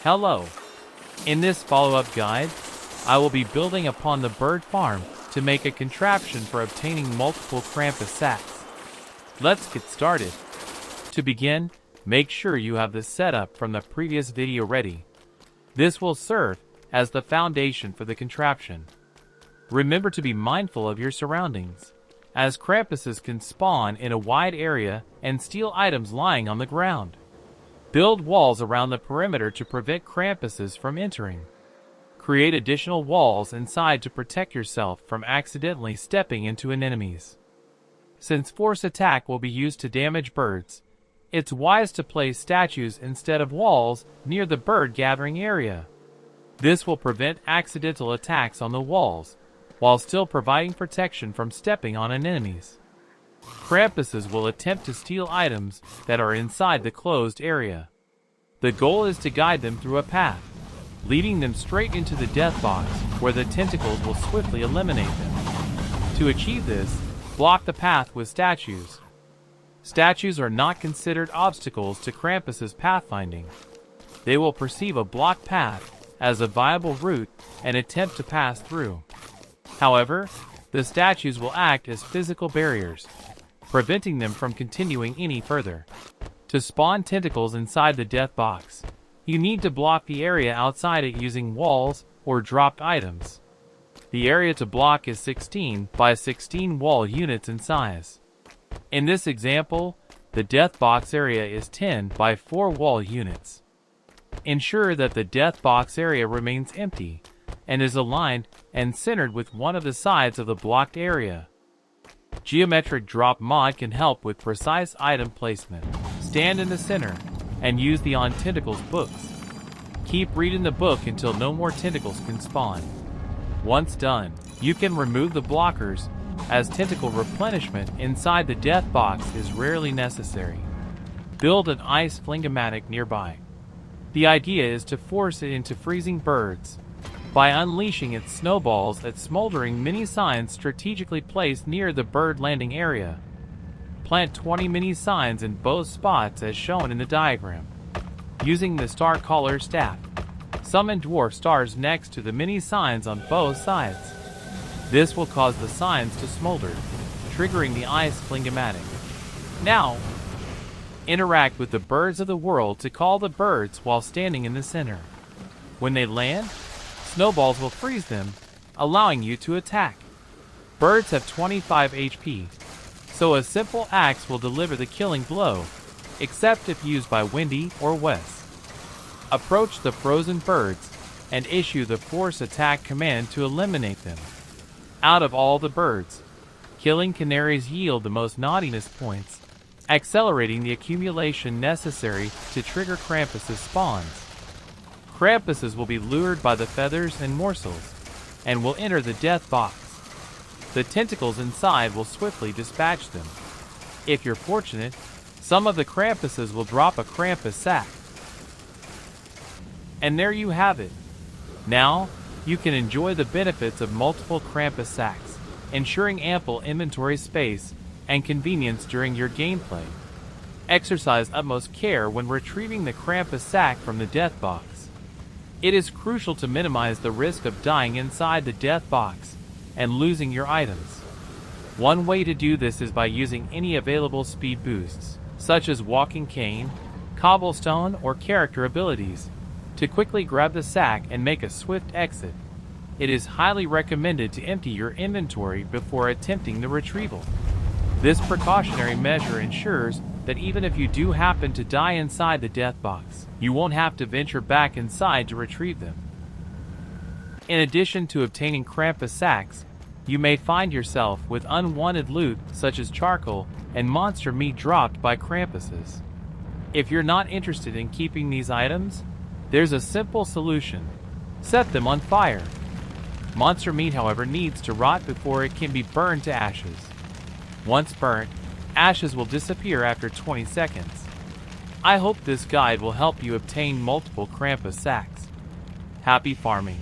Hello! In this follow-up guide, I will be building upon the bird farm to make a contraption for obtaining multiple Krampus sacks. Let's get started. To begin, make sure you have the setup from the previous video ready. This will serve as the foundation for the contraption. Remember to be mindful of your surroundings, as Krampuses can spawn in a wide area and steal items lying on the ground. Build walls around the perimeter to prevent Krampuses from entering. Create additional walls inside to protect yourself from accidentally stepping into an enemy's. Since force attack will be used to damage birds, it's wise to place statues instead of walls near the bird gathering area. This will prevent accidental attacks on the walls, while still providing protection from stepping on an enemy's. Krampuses will attempt to steal items that are inside the closed area. The goal is to guide them through a path, leading them straight into the death box where the tentacles will swiftly eliminate them. To achieve this, block the path with statues. Statues are not considered obstacles to Krampus's pathfinding. They will perceive a blocked path as a viable route and attempt to pass through. However, the statues will act as physical barriers, preventing them from continuing any further. To spawn tentacles inside the death box, you need to block the area outside it using walls or dropped items. The area to block is 16 by 16 wall units in size. In this example, the death box area is 10 by 4 wall units. Ensure that the death box area remains empty and is aligned and centered with one of the sides of the blocked area. Geometric drop mod can help with precise item placement. Stand in the center and use the On Tentacles books. Keep reading the book until no more tentacles can spawn. Once done, you can remove the blockers, as tentacle replenishment inside the death box is rarely necessary. Build an ice Flingomatic nearby. The idea is to force it into freezing birds by unleashing its snowballs at smoldering mini signs strategically placed near the bird landing area. Plant 20 mini signs in both spots as shown in the diagram. Using the star caller staff, summon dwarf stars next to the mini signs on both sides. This will cause the signs to smolder, triggering the ice Flingomatic. Now, interact with the birds of the world to call the birds while standing in the center. When they land, snowballs will freeze them, allowing you to attack. Birds have 25 HP, so a simple axe will deliver the killing blow, except if used by Wendy or Wes. Approach the frozen birds and issue the force attack command to eliminate them. Out of all the birds, killing canaries yield the most naughtiness points, accelerating the accumulation necessary to trigger Krampus's spawns. Krampuses will be lured by the feathers and morsels, and will enter the death box. The tentacles inside will swiftly dispatch them. If you're fortunate, some of the Krampuses will drop a Krampus sack. And there you have it. Now, you can enjoy the benefits of multiple Krampus sacks, ensuring ample inventory space and convenience during your gameplay. Exercise utmost care when retrieving the Krampus sack from the death box. It is crucial to minimize the risk of dying inside the death box and losing your items. One way to do this is by using any available speed boosts, such as walking cane, cobblestone, or character abilities, to quickly grab the sack and make a swift exit. It is highly recommended to empty your inventory before attempting the retrieval. This precautionary measure ensures that even if you do happen to die inside the death box, you won't have to venture back inside to retrieve them. In addition to obtaining Krampus sacks, you may find yourself with unwanted loot such as charcoal and monster meat dropped by Krampuses. If you're not interested in keeping these items, there's a simple solution. Set them on fire. Monster meat, however, needs to rot before it can be burned to ashes. Once burnt, ashes will disappear after 20 seconds. I hope this guide will help you obtain multiple Krampus sacks. Happy farming!